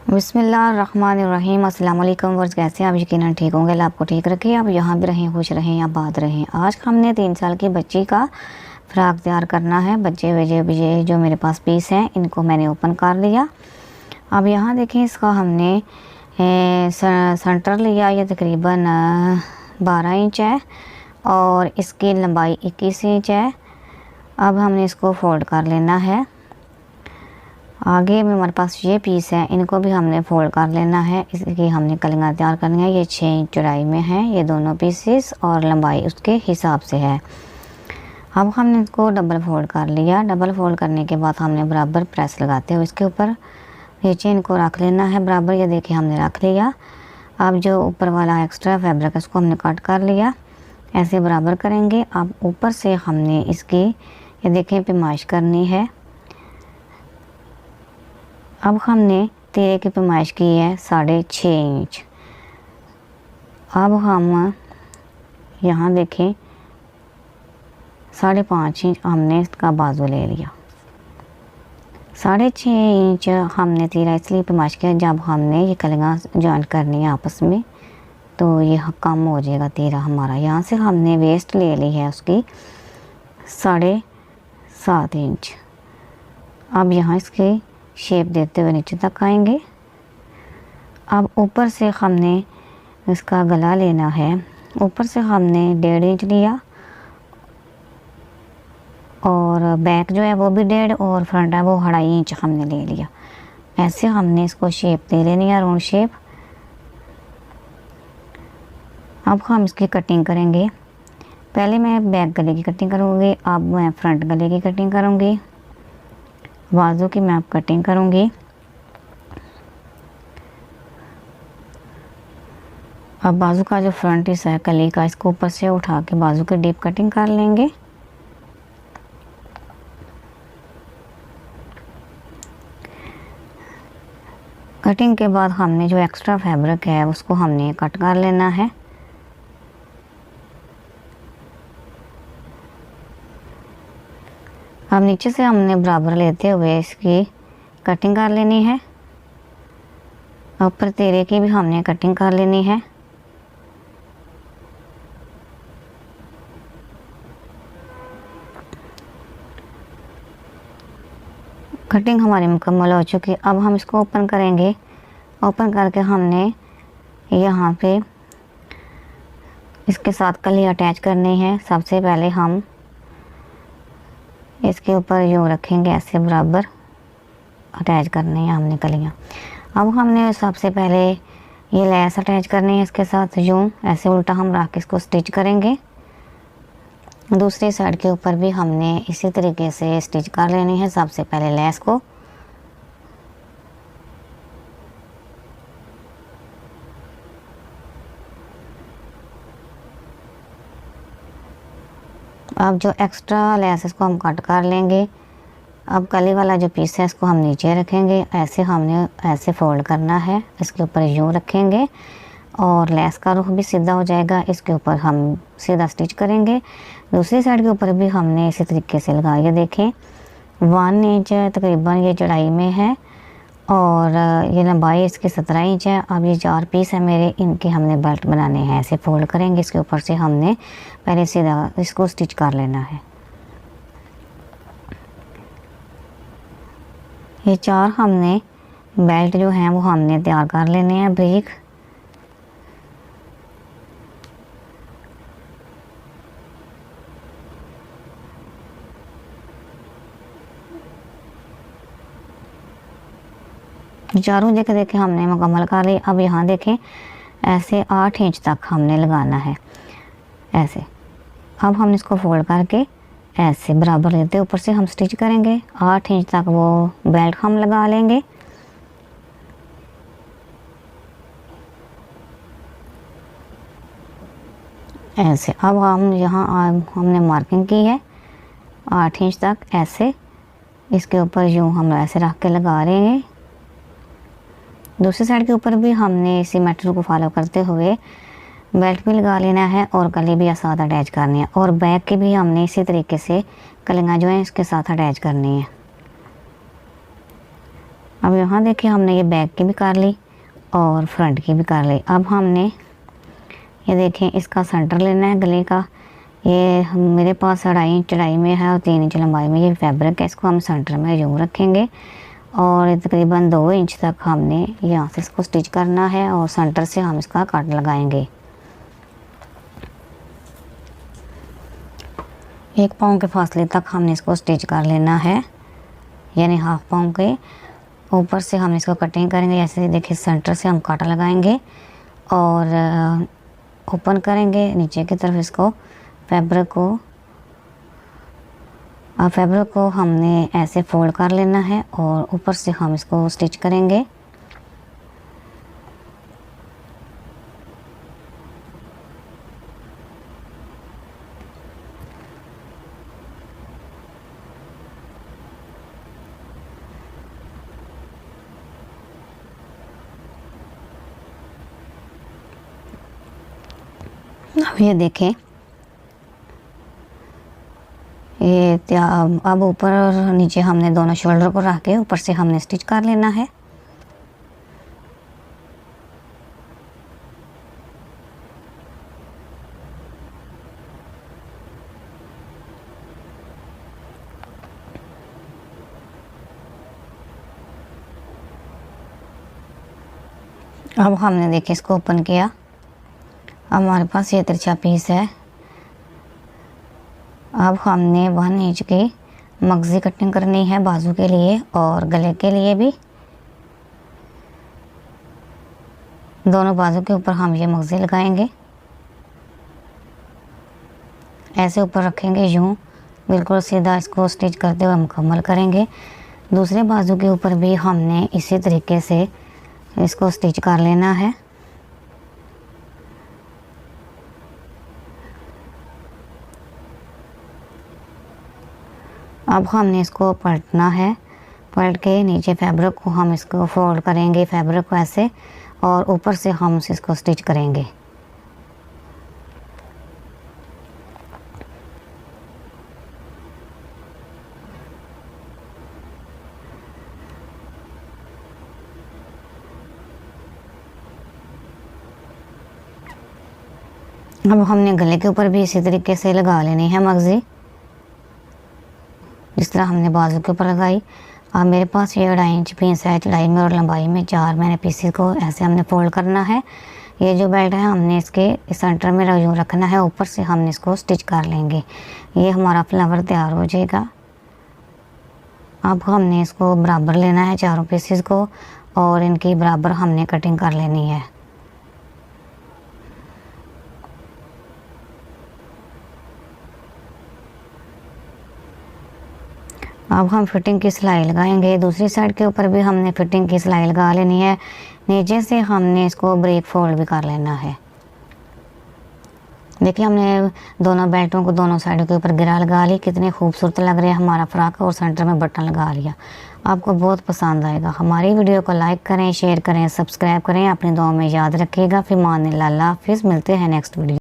बिस्मिल्लाहिर्रहमानिर्रहीम। अस्सलाम वालेकुम वर्स, कैसे हैं आप? यकीनन ठीक होंगे। अल्लाह आपको ठीक रखे, आप यहाँ भी रहें, खुश रहें, आबाद रहें। आज हमने 3 साल की बच्ची का फ्राक तैयार करना है। बच्चे ये जो मेरे पास पीस हैं इनको मैंने ओपन कर लिया। अब यहाँ देखें, इसका हमने सेंटर लिया, ये तकरीबन 12 इंच है और इसकी लंबाई 21 इंच है। अब हमने इसको फोल्ड कर लेना है। आगे में हमारे पास ये पीस है, इनको भी हमने फोल्ड कर लेना है। इसकी हमने कलियाँ तैयार करनी है। ये 6 इंच चौड़ाई में है ये दोनों पीसेस और लंबाई उसके हिसाब से है। अब हमने इसको डबल फोल्ड कर लिया। डबल फोल्ड करने के बाद हमने बराबर प्रेस लगाते हुए इसके ऊपर नीचे इनको रख लेना है बराबर। ये देखिए हमने रख लिया। अब जो ऊपर वाला एक्स्ट्रा फैब्रिक है उसको हमने कट कर लिया, ऐसे बराबर करेंगे। अब ऊपर से हमने इसकी ये देखें पैमाइश करनी है। अब हमने तीरे की पैमाइश की है 6.5 इंच। अब हम यहाँ देखें 5.5 इंच हमने इसका बाजू ले लिया। 6.5 इंच हमने तीरा इसलिए पैमाइश किया, जब हमने ये कलियाँ जॉइंट करनी है आपस में तो ये कम हो जाएगा तीरा हमारा। यहाँ से हमने वेस्ट ले ली है उसकी 7.5 इंच। अब यहाँ इसकी शेप देते हुए नीचे तक आएंगे। अब ऊपर से हमने इसका गला लेना है। ऊपर से हमने 1.5 इंच लिया और बैक जो है वो भी 1.5 और फ्रंट है वो 2.5 इंच हमने ले लिया। ऐसे हमने इसको शेप दे लेनी है, राउंड शेप। अब हम इसकी कटिंग करेंगे। पहले मैं बैक गले की कटिंग करूँगी, अब मैं फ्रंट गले की कटिंग करूँगी, बाजू की मैं कटिंग करूँगी। अब बाजू का जो फ्रंट हिस्सा है कली का, इसको ऊपर से उठा के बाजू की डीप कटिंग कर लेंगे। कटिंग के बाद हमने जो एक्स्ट्रा फैब्रिक है उसको हमने कट कर लेना है। अब नीचे से हमने बराबर लेते हुए इसकी कटिंग कर लेनी है। ऊपर तीरे की भी हमने कटिंग कर लेनी है। कटिंग हमारी मुकम्मल हो चुकी। अब हम इसको ओपन करेंगे। ओपन करके हमने यहाँ पे इसके साथ कली अटैच करनी है। सबसे पहले हम इसके ऊपर यूँ रखेंगे, ऐसे बराबर अटैच करनी है हमने कलियाँ। अब हमने सबसे पहले ये लेस अटैच करनी है इसके साथ, यूँ ऐसे उल्टा हम रख के इसको स्टिच करेंगे। दूसरी साइड के ऊपर भी हमने इसी तरीके से स्टिच कर लेनी है। सबसे पहले लेस को अब जो एक्स्ट्रा लेस इसको हम कट कर लेंगे। अब कली वाला जो पीस है इसको हम नीचे रखेंगे, ऐसे हमने ऐसे फोल्ड करना है। इसके ऊपर यूँ रखेंगे और लेस का रुख भी सीधा हो जाएगा। इसके ऊपर हम सीधा स्टिच करेंगे। दूसरी साइड के ऊपर भी हमने इसी तरीके से लगाया। देखें 1 इंच तकरीबन ये चौड़ाई में है और ये लंबाई इसकी 17 इंच है। अब ये 4 पीस है मेरे, इनके हमने बेल्ट बनाने हैं। ऐसे फोल्ड करेंगे, इसके ऊपर से हमने पहले सीधा इसको स्टिच कर लेना है। ये 4 हमने बेल्ट जो हैं वो हमने तैयार कर लेने हैं ब्रीक। चारों देखे हमने मुकम्मल कर ली। अब यहाँ देखें ऐसे 8 इंच तक हमने लगाना है ऐसे। अब हम इसको फोल्ड करके ऐसे बराबर लेते ऊपर से हम स्टिच करेंगे। 8 इंच तक वो बेल्ट हम लगा लेंगे। ऐसे अब हम यहाँ हमने मार्किंग की है 8 इंच तक। ऐसे इसके ऊपर यूँ हम ऐसे रख के लगा रहे हैं। दूसरी साइड के ऊपर भी हमने इसी मेथड को फॉलो करते हुए बेल्ट भी लगा लेना है और कली भी साथ अटैच करनी है। और बैक की भी हमने इसी तरीके से कलियाँ जो हैं इसके साथ अटैच करनी है। अब यहाँ देखिए हमने ये बैक की भी कर ली और फ्रंट की भी कर ली। अब हमने ये देखें इसका सेंटर लेना है गले का। ये मेरे पास 2.5 इंच चौड़ाई में है और 3 इंच लंबाई में ये फैब्रिक है। इसको हम सेंटर में यूँ रखेंगे और तकरीबन 2 इंच तक हमने यहाँ से इसको स्टिच करना है और सेंटर से हम इसका कट लगाएंगे। 1 पाँव के फासले तक हमने इसको स्टिच कर लेना है, यानी हाफ पाँव के ऊपर से हम इसको कटिंग करेंगे। ऐसे देखिए सेंटर से हम कांटा लगाएंगे और ओपन करेंगे नीचे की तरफ इसको फैब्रिक को हमने ऐसे फोल्ड कर लेना है और ऊपर से हम इसको स्टिच करेंगे। अब ये देखें ये अब ऊपर और नीचे हमने दोनों शोल्डर को रख के ऊपर से हमने स्टिच कर लेना है। अब हमने देखिए इसको ओपन किया। अब हमारे पास ये तिरछा पीस है। अब हमने 1 इंच की मगज़ी कटिंग करनी है बाजू के लिए और गले के लिए भी। दोनों बाजू के ऊपर हम ये मगज़ी लगाएंगे, ऐसे ऊपर रखेंगे यूँ बिल्कुल सीधा। इसको स्टिच करते हुए मुकम्मल करेंगे। दूसरे बाजू के ऊपर भी हमने इसी तरीके से इसको स्टिच कर लेना है। अब हमने इसको पलटना है। पलट के नीचे फैब्रिक को हम इसको फोल्ड करेंगे फैब्रिक को ऐसे और ऊपर से हम इसको स्टिच करेंगे। अब हमने गले के ऊपर भी इसी तरीके से लगा लेनी है मगज़ी, जिस तरह हमने बाजू के ऊपर लगाई। अब मेरे पास ये 2.5 इंच पीस है चौड़ाई में और लंबाई में। 4 मैंने पीसेस को ऐसे हमने फोल्ड करना है। ये जो बेल्ट है हमने इसके सेंटर में यूँ रखना है, ऊपर से हमने इसको स्टिच कर लेंगे। ये हमारा फ्लावर तैयार हो जाएगा। अब हमने इसको बराबर लेना है चारों पीसेस को और इनकी बराबर हमने कटिंग कर लेनी है। अब हम फिटिंग की सिलाई लगाएंगे। दूसरी साइड के ऊपर भी हमने फिटिंग की सिलाई लगा लेनी है। नीचे से हमने इसको ब्रेक फोल्ड भी कर लेना है। देखिए हमने दोनों बेल्टों को दोनों साइडों के ऊपर गिरा लगा ली। कितने खूबसूरत लग रहे हैं हमारा फ्रॉक और सेंटर में बटन लगा लिया। आपको बहुत पसंद आएगा। हमारी वीडियो को लाइक करें, शेयर करें, सब्सक्राइब करें। अपनी दुआ में याद रखिएगा। फिर मान अल्लाह हाफिज़। मिलते हैं नेक्स्ट वीडियो।